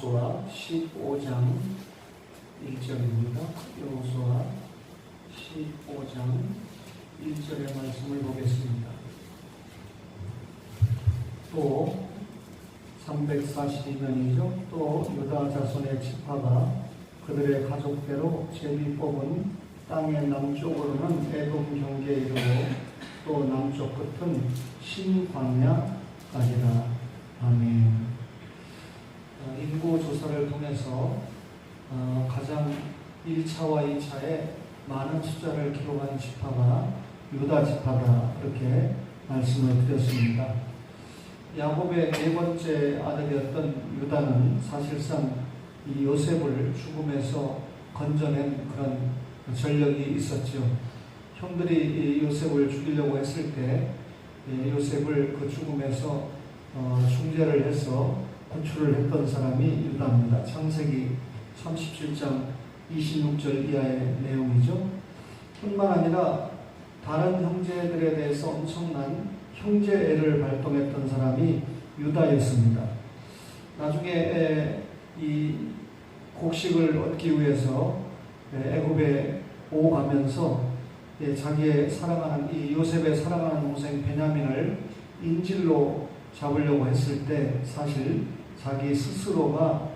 여호수아 15장 1절입니다. 여호수아 15장 1절의 말씀을 보겠습니다. 또 342년이죠. 또 유다 자손의 지파가 그들의 가족대로 제비 뽑은 땅의 남쪽으로는 에돔 경계에 이르고 또 남쪽 끝은 신광야까지라. 아멘. 인구 조사를 통해서 가장 1차와 2차에 많은 숫자를 기록한 지파가 유다 지파다, 그렇게 말씀을 드렸습니다. 야곱의 네 번째 아들이었던 유다는 사실상 이 요셉을 죽음에서 건져낸 그런 전력이 있었죠. 형들이 이 요셉을 죽이려고 했을 때 요셉을 그 죽음에서 중재를 해서 구출을 했던 사람이 유다입니다. 창세기 37장 26절 이하의 내용이죠. 뿐만 아니라 다른 형제들에 대해서 엄청난 형제애를 발동했던 사람이 유다였습니다. 나중에 이 곡식을 얻기 위해서 애굽에 오가면서 자기의 사랑하는 이 요셉의 사랑하는 동생 베냐민을 인질로 잡으려고 했을 때 사실 자기 스스로가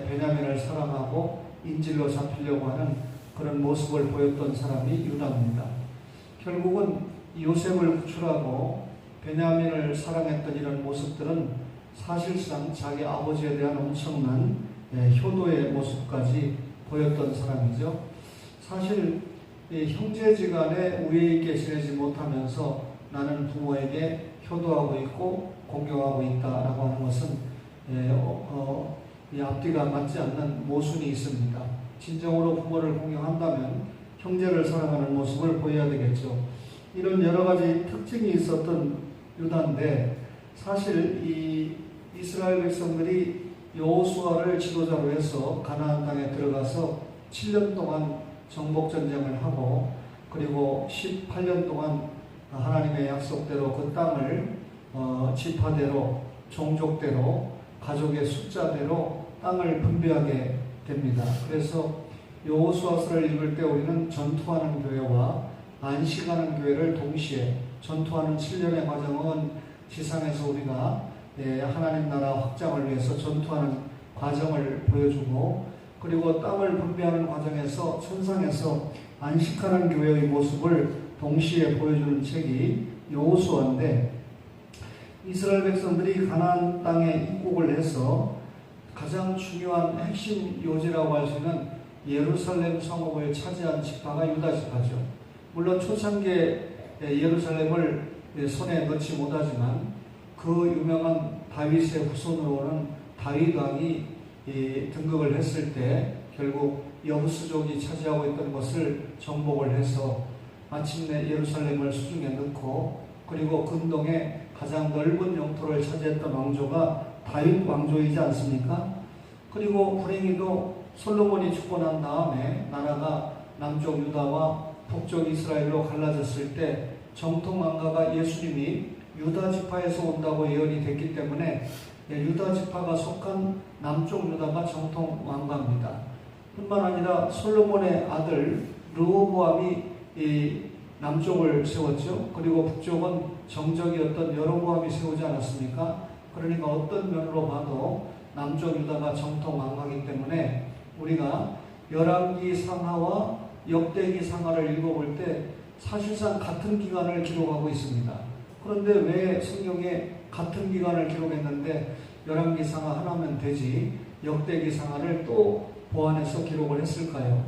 베냐민을 사랑하고 인질로 잡히려고 하는 그런 모습을 보였던 사람이 유다입니다. 결국은 요셉을 구출하고 베냐민을 사랑했던 이런 모습들은 사실상 자기 아버지에 대한 엄청난 효도의 모습까지 보였던 사람이죠. 사실 형제지간에 우애 있게 지내지 못하면서 나는 부모에게 효도하고 있고 공경하고 있다라고 하는 것은 앞뒤가 맞지 않는 모순이 있습니다. 진정으로 부모를 공경한다면 형제를 사랑하는 모습을 보여야 되겠죠. 이런 여러 가지 특징이 있었던 유다인데, 사실 이 이스라엘 백성들이 여호수아를 지도자로 해서 가나안 땅에 들어가서 7년 동안 정복 전쟁을 하고, 그리고 18년 동안 하나님의 약속대로 그 땅을 지파대로, 종족대로, 가족의 숫자대로 땅을 분배하게 됩니다. 그래서 여호수아서를 읽을 때 우리는 전투하는 교회와 안식하는 교회를 동시에, 전투하는 7년의 과정은 지상에서 우리가 하나님 나라 확장을 위해서 전투하는 과정을 보여주고, 그리고 땅을 분배하는 과정에서 천상에서 안식하는 교회의 모습을 동시에 보여주는 책이 여호수아인데, 이스라엘 백성들이 가나안 땅에 입국을 해서 가장 중요한 핵심 요지라고 할 수 있는 예루살렘 성읍을 차지한 지파가 유다 지파죠. 물론 초창기에 예루살렘을 손에 넣지 못하지만 그 유명한 다윗의 후손으로는 다윗 왕이 등극을 했을 때 결국 여부수족이 차지하고 있던 것을 정복을 해서 마침내 예루살렘을 수중에 넣고, 그리고 근동에 가장 넓은 영토를 차지했던 왕조가 다윗 왕조이지 않습니까? 그리고 불행히도 솔로몬이 죽고 난 다음에 나라가 남쪽 유다와 북쪽 이스라엘로 갈라졌을 때 정통 왕가가 예수님이 유다 지파에서 온다고 예언이 됐기 때문에 유다 지파가 속한 남쪽 유다가 정통 왕가입니다. 뿐만 아니라 솔로몬의 아들 르호보암이 이 남쪽을 세웠죠. 그리고 북쪽은 정적이었던 여로보암이 세우지 않았습니까? 그러니까 어떤 면으로 봐도 남쪽 유다가 정통 왕가이기 때문에 우리가 열왕기 상하와 역대기 상하를 읽어볼 때 사실상 같은 기간을 기록하고 있습니다. 그런데 왜 성경에 같은 기간을 기록했는데 열왕기 상하 하나면 되지 역대기 상하를 또 보완해서 기록을 했을까요?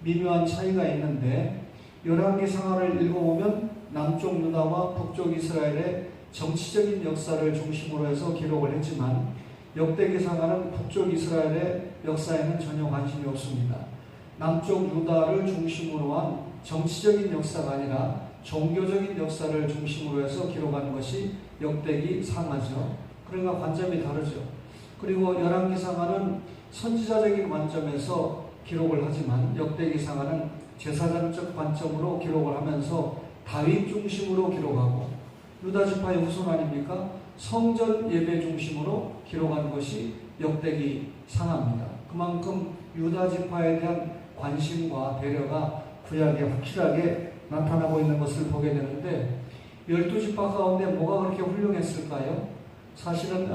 미묘한 차이가 있는데, 열왕기 상하를 읽어보면 남쪽 유다와 북쪽 이스라엘의 정치적인 역사를 중심으로 해서 기록을 했지만, 역대기 상하는 북쪽 이스라엘의 역사에는 전혀 관심이 없습니다. 남쪽 유다를 중심으로 한 정치적인 역사가 아니라 종교적인 역사를 중심으로 해서 기록하는 것이 역대기 상하죠. 그러니까 관점이 다르죠. 그리고 열왕기 상하는 선지자적인 관점에서 기록을 하지만 역대기 상하는 제사장적 관점으로 기록을 하면서 다윗 중심으로 기록하고, 유다 지파의 후손 아닙니까? 성전 예배 중심으로 기록한 것이 역대기 상합니다. 그만큼 유다 지파에 대한 관심과 배려가 구약에 확실하게 나타나고 있는 것을 보게 되는데 12지파 가운데 뭐가 그렇게 훌륭했을까요? 사실은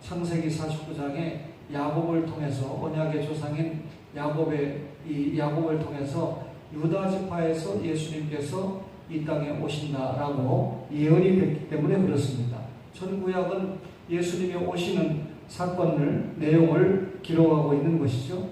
창세기 49장에 야곱을 통해서 언약의 조상인 야곱을 통해서 유다 지파에서 예수님께서 이 땅에 오신다라고 예언이 됐기 때문에 그렇습니다. 전구약은 예수님이 오시는 사건을 내용을 기록하고 있는 것이죠.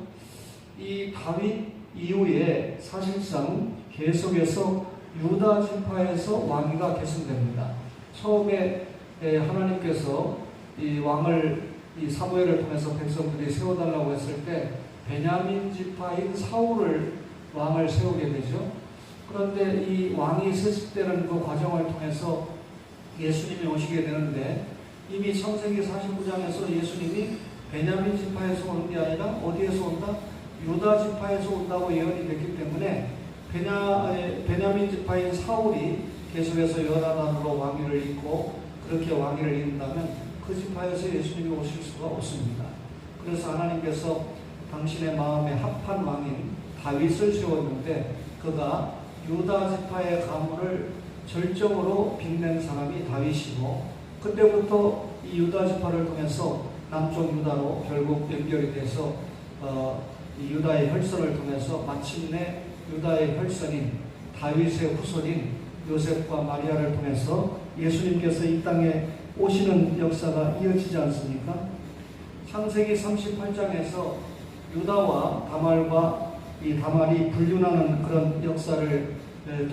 이 다윗 이후에 사실상 계속해서 유다 지파에서 왕위가 계승됩니다. 처음에 하나님께서 이 왕을 이 사무엘을 통해서 백성들이 세워달라고 했을 때 베냐민 지파인 사울을 왕을 세우게 되죠. 그런데 이 왕이 세습되는 그 과정을 통해서 예수님이 오시게 되는데 이미 창세기 49장에서 예수님이 베냐민 지파에서 오는 게 아니라 어디에서 온다? 유다 지파에서 온다고 예언이 됐기 때문에 베냐민 지파인 사울이 계속해서 요나단으로 왕위를 잇고 그렇게 왕위를 잇는다면 그 지파에서 예수님이 오실 수가 없습니다. 그래서 하나님께서 당신의 마음에 합한 왕인 다윗을 세웠는데 그가 유다 지파의 가문을 절정으로 빛낸 사람이 다윗이고 그때부터 이 유다 지파를 통해서 남쪽 유다로 결국 연결이 돼서 이 유다의 혈선을 통해서 마침내 유다의 혈선인 다윗의 후손인 요셉과 마리아를 통해서 예수님께서 이 땅에 오시는 역사가 이어지지 않습니까? 창세기 38장에서 유다와 다말과 이 다말이 불륜하는 그런 역사를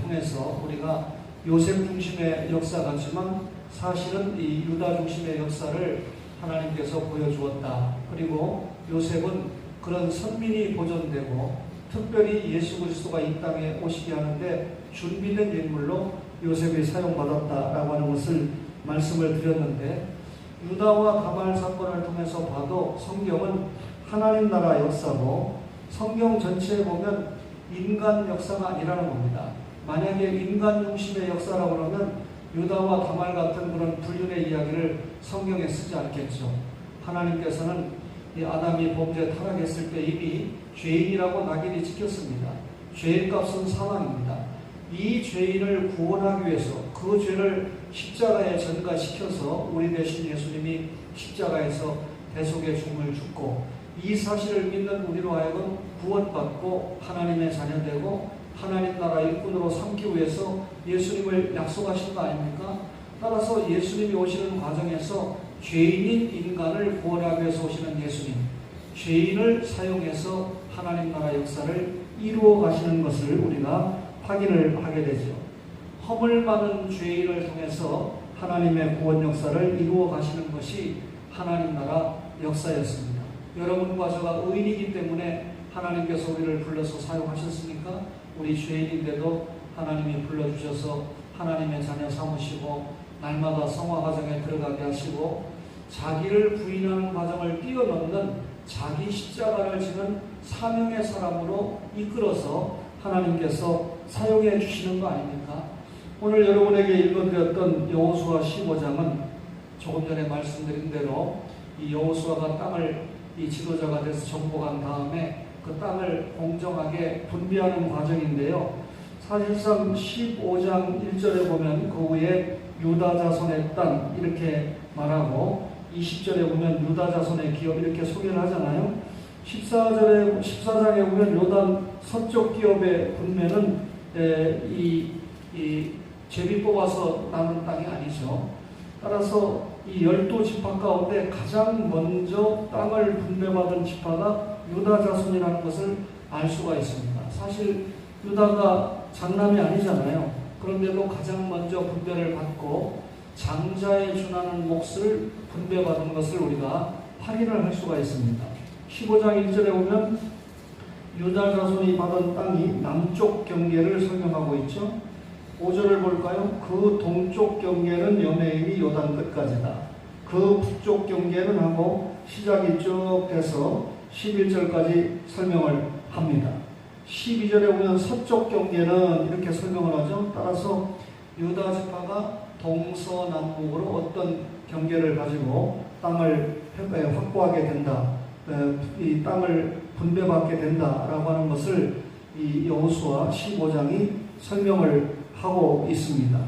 통해서 우리가 요셉 중심의 역사 같지만 사실은 이 유다 중심의 역사를 하나님께서 보여주었다. 그리고 요셉은 그런 선민이 보존되고 특별히 예수 그리스도가 이 땅에 오시게 하는데 준비된 인물로 요셉이 사용받았다라고 하는 것을 말씀을 드렸는데 유다와 다말 사건을 통해서 봐도 성경은 하나님 나라 역사고 성경 전체에 보면 인간 역사가 아니라는 겁니다. 만약에 인간 중심의 역사라고 그러면 유다와 다말 같은 그런 불륜의 이야기를 성경에 쓰지 않겠죠. 하나님께서는 이 아담이 범죄 타락했을 때 이미 죄인이라고 낙인이 찍혔습니다. 죄의 값은 사망입니다. 이 죄인을 구원하기 위해서 그 죄를 십자가에 전가시켜서 우리 대신 예수님이 십자가에서 대속의 죽음을 죽고 이 사실을 믿는 우리로 하여금 구원받고 하나님의 자녀되고 하나님 나라 일꾼으로 삼기 위해서 예수님을 약속하신 거 아닙니까? 따라서 예수님이 오시는 과정에서 죄인인 인간을 구원하기 위해서 오시는 예수님, 죄인을 사용해서 하나님 나라 역사를 이루어 가시는 것을 우리가 확인을 하게 되죠. 허물 많은 죄인을 통해서 하나님의 구원 역사를 이루어 가시는 것이 하나님 나라 역사였습니다. 여러분과 저가 의인이기 때문에 하나님께서 우리를 불러서 사용하셨습니까? 우리 죄인인데도 하나님이 불러주셔서 하나님의 자녀 삼으시고 날마다 성화 과정에 들어가게 하시고 자기를 부인하는 과정을 뛰어넘는 자기 십자가를 지는 사명의 사람으로 이끌어서 하나님께서 사용해 주시는 거 아닙니까? 오늘 여러분에게 읽어드렸던 여호수아 15장은 조금 전에 말씀드린 대로 이 여호수아가 땅을 이 지도자가 돼서 정복한 다음에 그 땅을 공정하게 분배하는 과정인데요. 사실상 15장 1절에 보면 그 후에 유다 자손의 땅 이렇게 말하고 20절에 보면 유다 자손의 기업 이렇게 소개를 하잖아요. 14장에 보면 요단 서쪽 기업의 분배는 이 제비 뽑아서 나눈 땅이 아니죠. 따라서 이 12지파 가운데 가장 먼저 땅을 분배받은 지파가 유다 자손이라는 것을 알 수가 있습니다. 사실 유다가 장남이 아니잖아요. 그런데도 가장 먼저 분배를 받고 장자에 준하는 몫을 분배받은 것을 우리가 확인을 할 수가 있습니다. 15장 1절에 보면 유다 자손이 받은 땅이 남쪽 경계를 설명하고 있죠. 5절을 볼까요? 그 동쪽 경계는 여메인이 요단 끝까지다. 그 북쪽 경계는 하고 시작이 쭉 돼서 11절까지 설명을 합니다. 12절에 보면 서쪽 경계는 이렇게 설명을 하죠. 따라서 유다 지파가 동서남북으로 어떤 경계를 가지고 땅을 확보하게 된다. 이 땅을 분배받게 된다라고 하는 것을 이 여호수아 15장이 설명을 하고 있습니다.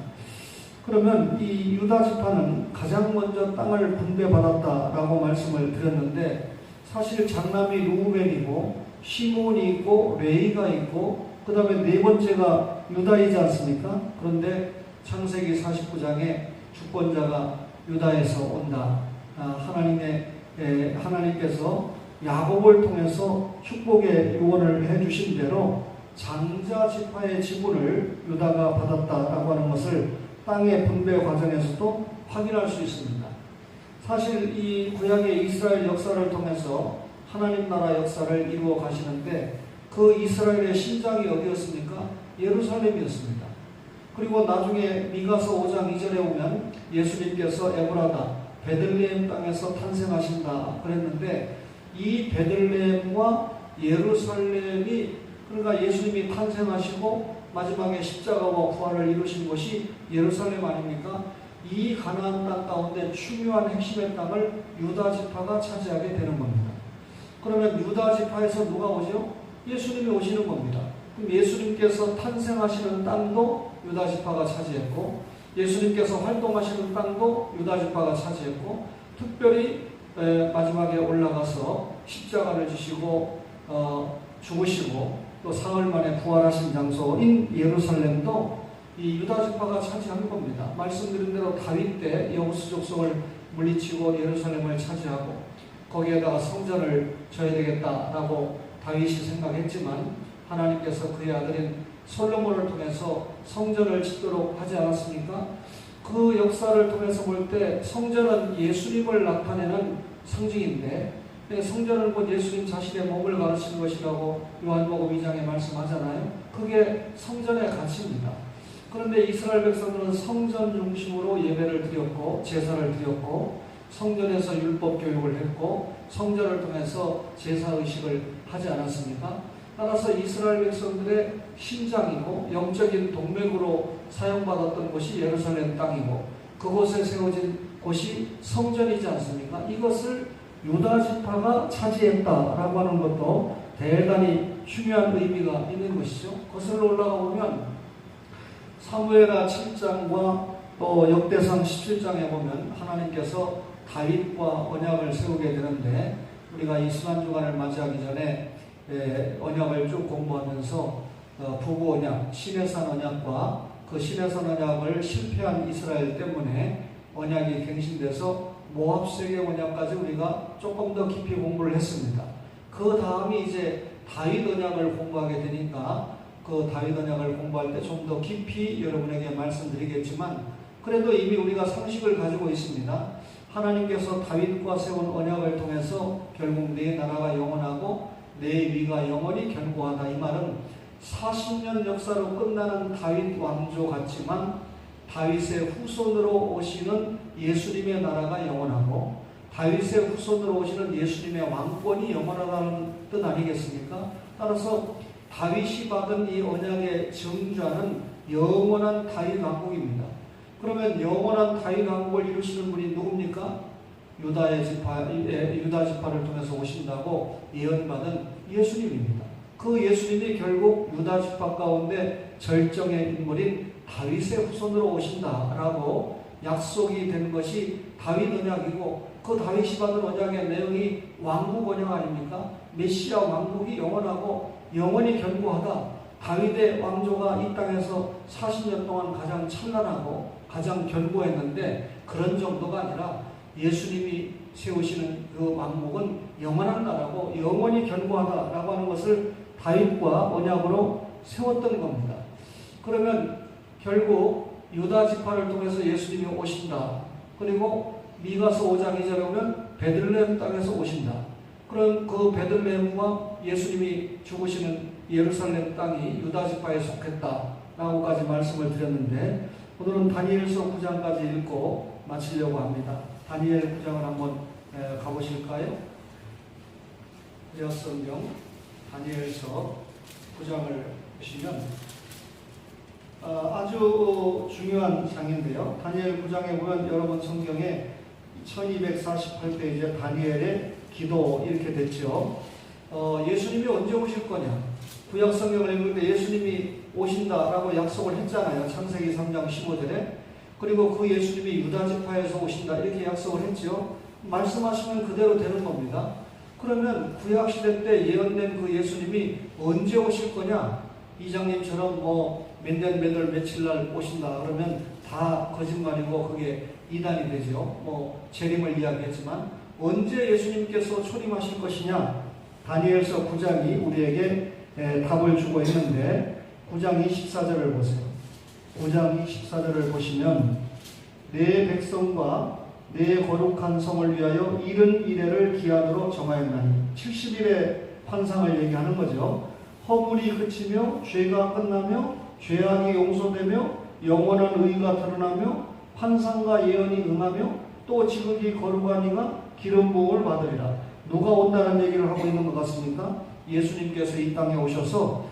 그러면 이 유다 지파는 가장 먼저 땅을 분배받았다라고 말씀을 드렸는데, 사실 장남이 루벤이고 시몬이 있고 레이가 있고 그 다음에 네 번째가 유다이지 않습니까? 그런데 창세기 49장에 주권자가 유다에서 온다. 하나님께서 야곱을 통해서 축복의 유언을 해주신 대로 장자 지파의 지분을 유다가 받았다라고 하는 것을 땅의 분배 과정에서도 확인할 수 있습니다. 사실 이 구약의 이스라엘 역사를 통해서 하나님 나라 역사를 이루어 가시는데, 그 이스라엘의 심장이 어디였습니까? 예루살렘이었습니다. 그리고 나중에 미가서 5장 2절에 오면 예수님께서 에브라다 베들레헴 땅에서 탄생하신다 그랬는데, 이 베들레헴과 예루살렘이, 그러니까 예수님이 탄생하시고 마지막에 십자가와 부활을 이루신 곳이 예루살렘 아닙니까? 이 가나안 땅 가운데 중요한 핵심의 땅을 유다 지파가 차지하게 되는 겁니다. 그러면 유다 지파에서 누가 오죠? 예수님이 오시는 겁니다. 그럼 예수님께서 탄생하시는 땅도 유다 지파가 차지했고, 예수님께서 활동하시는 땅도 유다 지파가 차지했고, 특별히 마지막에 올라가서 십자가를 지시고 죽으시고 또 사흘 만에 부활하신 장소인 예루살렘도 이 유다 지파가 차지한 겁니다. 말씀드린 대로 다윗 때 여부수 족속을 물리치고 예루살렘을 차지하고 거기에다가 성전을 져야 되겠다라고 다윗이 생각했지만, 하나님께서 그의 아들인 솔로몬을 통해서 성전을 짓도록 하지 않았습니까? 그 역사를 통해서 볼 때 성전은 예수님을 나타내는 상징인데, 성전을 곧 예수님 자신의 몸을 가르치는 것이라고 요한복음 2장에 말씀하잖아요. 그게 성전의 가치입니다. 그런데 이스라엘 백성들은 성전 중심으로 예배를 드렸고 제사를 드렸고 성전에서 율법 교육을 했고 성전을 통해서 제사의식을 하지 않았습니까? 따라서 이스라엘 백성들의 심장이고 영적인 동맥으로 사용받았던 곳이 예루살렘 땅이고, 그곳에 세워진 곳이 성전이지 않습니까? 이것을 유다 지파가 차지했다라고 하는 것도 대단히 중요한 의미가 있는 것이죠. 거슬러 올라가 보면 사무엘하 7장과 또 역대상 17장에 보면 하나님께서 다윗과 언약을 세우게 되는데, 우리가 이 수난주간을 맞이하기 전에 언약을 쭉 공부하면서 부부 언약, 시내산 언약과 그 시내산 언약을 실패한 이스라엘 때문에 언약이 갱신돼서 모압 세계 언약까지 우리가 조금 더 깊이 공부를 했습니다. 그 다음이 이제 다윗 언약을 공부하게 되니까 그 다윗 언약을 공부할 때 좀 더 깊이 여러분에게 말씀드리겠지만, 그래도 이미 우리가 상식을 가지고 있습니다. 하나님께서 다윗과 세운 언약을 통해서 결국 내 나라가 영원하고 내 위가 영원히 견고하다. 이 말은 40년 역사로 끝나는 다윗 왕조 같지만 다윗의 후손으로 오시는 예수님의 나라가 영원하고 다윗의 후손으로 오시는 예수님의 왕권이 영원하다는 뜻 아니겠습니까? 따라서 다윗이 받은 이 언약의 정좌는 영원한 다윗 왕국입니다. 그러면 영원한 다윗 왕국을 이루시는 분이 누굽니까? 유다 지파를 통해서 오신다고 예언받은 예수님입니다. 그 예수님이 결국 유다 지파 가운데 절정의 인물인 다윗의 후손으로 오신다라고 약속이 된 것이 다윗 언약이고, 그 다윗이 받은 언약의 내용이 왕국 언약 아닙니까? 메시아 왕국이 영원하고 영원히 견고하다. 다윗의 왕조가 이 땅에서 40년 동안 가장 찬란하고 가장 견고했는데, 그런 정도가 아니라 예수님이 세우시는 그 왕국은 영원한 나라고 영원히 견고하다라고 하는 것을 다윗과 언약으로 세웠던 겁니다. 그러면 결국 유다 지파를 통해서 예수님이 오신다. 그리고 미가서 5장 2절에 보면 베들레헴 땅에서 오신다. 그럼 그 베들레헴과 예수님이 죽으시는 예루살렘 땅이 유다 지파에 속했다라고까지 말씀을 드렸는데, 오늘은 다니엘서 9장까지 읽고 마치려고 합니다. 다니엘 9장을 한번 가보실까요? 구약성경 다니엘서 9장을 보시면 아주 중요한 장인데요. 다니엘 9장에 보면 여러분 성경에 1248페이지에 다니엘의 기도 이렇게 됐죠. 예수님이 언제 오실 거냐? 구약 성경을 읽을 때 예수님이 오신다라고 약속을 했잖아요. 창세기 3장 15절에. 그리고 그 예수님이 유다 지파에서 오신다 이렇게 약속을 했죠. 말씀하시면 그대로 되는 겁니다. 그러면 구약 시대 때 예언된 그 예수님이 언제 오실 거냐? 이장님처럼 몇 년 몇 월 며칠 날 오신다 그러면 다 거짓말이고 그게 이단이 되죠. 재림을 이야기했지만 언제 예수님께서 초림하실 것이냐? 다니엘서 9장이 우리에게 답을 주고 있는데 9장 24절을 보세요. 9장 24절을 보시면 내 백성과 내 거룩한 성을 위하여 70일을 기한으로 정하였나니 70일의 환상을 얘기하는 거죠. 허물이 그치며 죄가 끝나며 죄악이 용서되며 영원한 의가 드러나며 환상과 예언이 응하며 또 지극히 거룩한 이가 기름 부음을 받으리라. 누가 온다는 얘기를 하고 있는 것 같습니까? 예수님께서 이 땅에 오셔서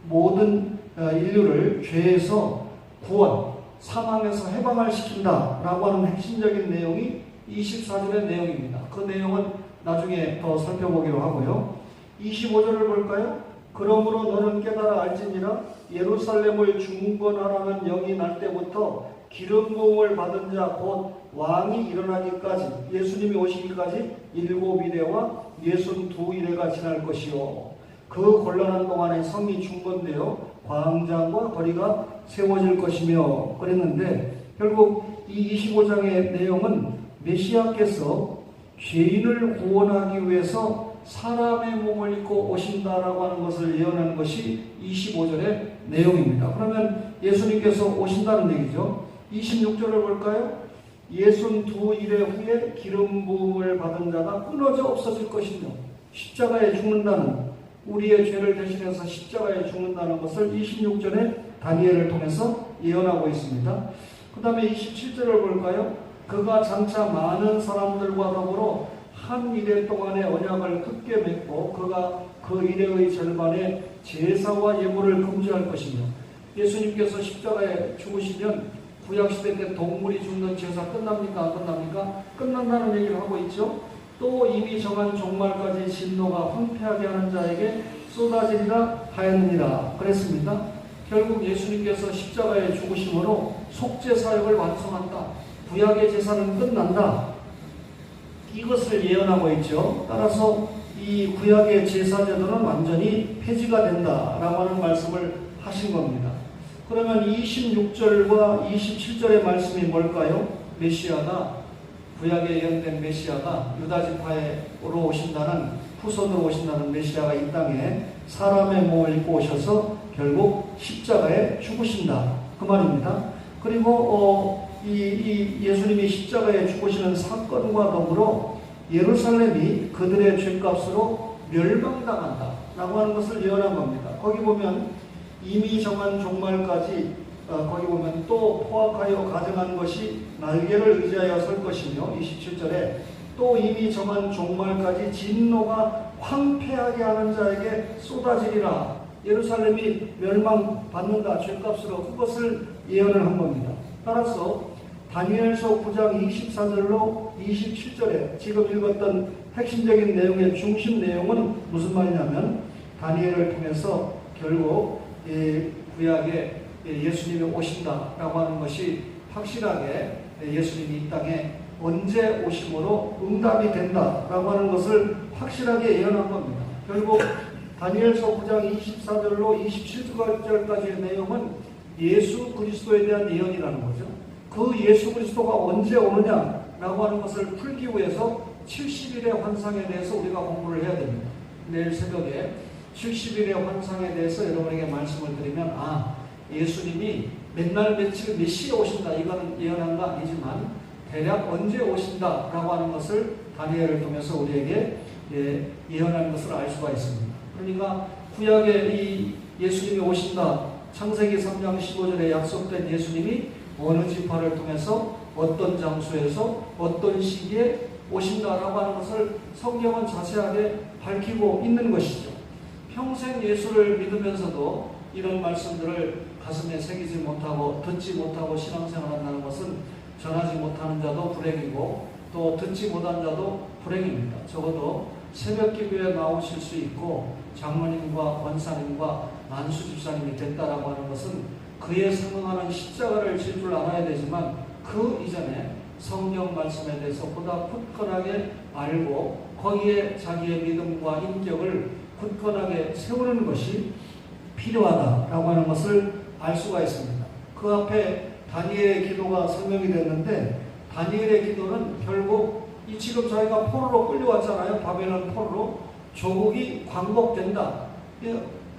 모든 인류를 죄에서 구원, 사망에서 해방을 시킨다라고 하는 핵심적인 내용이 24절의 내용입니다. 그 내용은 나중에 더 살펴보기로 하고요. 25절을 볼까요? 그러므로 너는 깨달아 알지니라 예루살렘을 중건하라는 영이 날 때부터 기름 부음을 받은 자 곧 왕이 일어나기까지 예수님이 오시기까지 7이레와 62이레가 지날 것이요. 그 곤란한 동안에 성이 중건되어 광장과 거리가 세워질 것이며 그랬는데 결국 이 25장의 내용은 메시아께서 죄인을 구원하기 위해서 사람의 몸을 입고 오신다라고 하는 것을 예언하는 것이 25절의 내용입니다. 그러면 예수님께서 오신다는 얘기죠. 26절을 볼까요? 62일의 후에 기름 부음을 받은 자가 끊어져 없어질 것이며 십자가에 죽는다는 우리의 죄를 대신해서 십자가에 죽는다는 것을 26절에 다니엘을 통해서 예언하고 있습니다. 그 다음에 27절을 볼까요? 그가 장차 많은 사람들과 더불어 한 이래 동안의 언약을 굳게 맺고 그가 그 이래의 절반에 제사와 예물을 금지할 것이며 예수님께서 십자가에 죽으시면 구약시대 때 동물이 죽는 제사 끝납니까? 안 끝납니까? 끝난다는 얘기를 하고 있죠. 또 이미 정한 종말까지 진노가 황폐하게 하는 자에게 쏟아지리라 하였느니라 그랬습니다. 결국 예수님께서 십자가에 죽으심으로 속죄 사역을 완성한다. 구약의 제사는 끝난다. 이것을 예언하고 있죠. 따라서 이 구약의 제사제도는 완전히 폐지가 된다라고 하는 말씀을 하신 겁니다. 그러면 26절과 27절의 말씀이 뭘까요? 메시아가 구약에 예언된 메시아가 유다지파로 오신다는 후손으로 오신다는 메시아가 이 땅에 사람의 몸을 입고 오셔서 결국 십자가에 죽으신다 그 말입니다. 그리고 이 예수님이 십자가에 죽으시는 사건과 더불어 예루살렘이 그들의 죄값으로 멸망당한다 라고 하는 것을 예언한 겁니다. 거기 보면 이미 정한 종말까지 거기 보면 또 포악하여 가정한 것이 날개를 의지하여 설 것이며 27절에 또 이미 정한 종말까지 진노가 황폐하게 하는 자에게 쏟아지리라. 예루살렘이 멸망받는다 죄값으로 그것을 예언을 한 겁니다. 따라서 다니엘서 9장 24절로 27절에 지금 읽었던 핵심적인 내용의 중심 내용은 무슨 말이냐면 다니엘을 통해서 결국 구약에 예수님이 오신다라고 하는 것이 확실하게 예수님이 이 땅에 언제 오심으로 응답이 된다라고 하는 것을 확실하게 예언한 겁니다. 결국 다니엘서 9장 24절로 27절까지의 내용은 예수 그리스도에 대한 예언이라는 거죠. 그 예수 그리스도가 언제 오느냐라고 하는 것을 풀기 위해서 70일의 환상에 대해서 우리가 공부를 해야 됩니다. 내일 새벽에 70일의 환상에 대해서 여러분에게 말씀을 드리면 예수님이 맨날 며칠 몇 시에 오신다 이거는 예언한 거 아니지만 대략 언제 오신다라고 하는 것을 다니엘을 통해서 우리에게 예언하는 것을 알 수가 있습니다. 그러니까 구약에 이 예수님이 오신다 창세기 3장 15절에 약속된 예수님이 어느 지파를 통해서 어떤 장소에서 어떤 시기에 오신다라고 하는 것을 성경은 자세하게 밝히고 있는 것이죠. 평생 예수를 믿으면서도 이런 말씀들을 가슴에 새기지 못하고 듣지 못하고 신앙생활 한다는 것은 전하지 못하는 자도 불행이고 또 듣지 못한 자도 불행입니다. 적어도 새벽 기도에 나오실 수 있고 장로님과 권사님과 만수 집사님이 됐다라고 하는 것은 그에 상응하는 십자가를 질 줄 알아야 되지만 그 이전에 성경 말씀에 대해서 보다 굳건하게 알고 거기에 자기의 믿음과 인격을 굳건하게 세우는 것이 필요하다라고 하는 것을 알 수가 있습니다. 그 앞에 다니엘의 기도가 설명이 됐는데 다니엘의 기도는 결국 이 지금 저희가 포로로 끌려왔잖아요. 바벨론 포로로. 조국이 광복된다.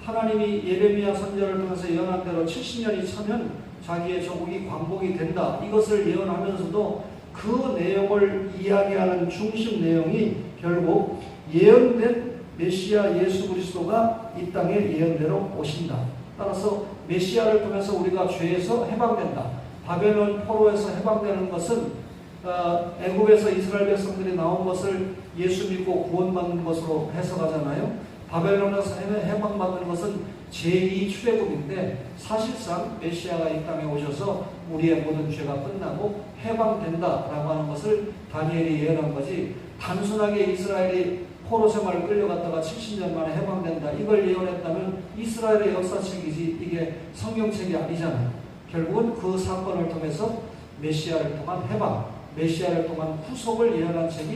하나님이 예레미야 선지자를 통해서 예언한 대로 70년이 차면 자기의 조국이 광복이 된다. 이것을 예언하면서도 그 내용을 이야기하는 중심 내용이 결국 예언된 메시아 예수 그리스도가 이 땅에 예언대로 오신다. 따라서 메시아를 통해서 우리가 죄에서 해방된다. 바벨론 포로에서 해방되는 것은 애굽에서 이스라엘 백성들이 나온 것을 예수 믿고 구원받는 것으로 해석하잖아요. 바벨론에서 해방받는 것은 제2 출애굽인데 사실상 메시아가 이 땅에 오셔서 우리의 모든 죄가 끝나고 해방된다라고 하는 것을 다니엘이 예언한 거지, 단순하게 이스라엘이 포로 생활을 끌려갔다가 70년 만에 해방된다 이걸 예언했다면 이스라엘의 역사책이지 이게 성경책이 아니잖아요. 결국은 그 사건을 통해서 메시아를 통한 해방, 메시아를 통한 후속을 예언한 책이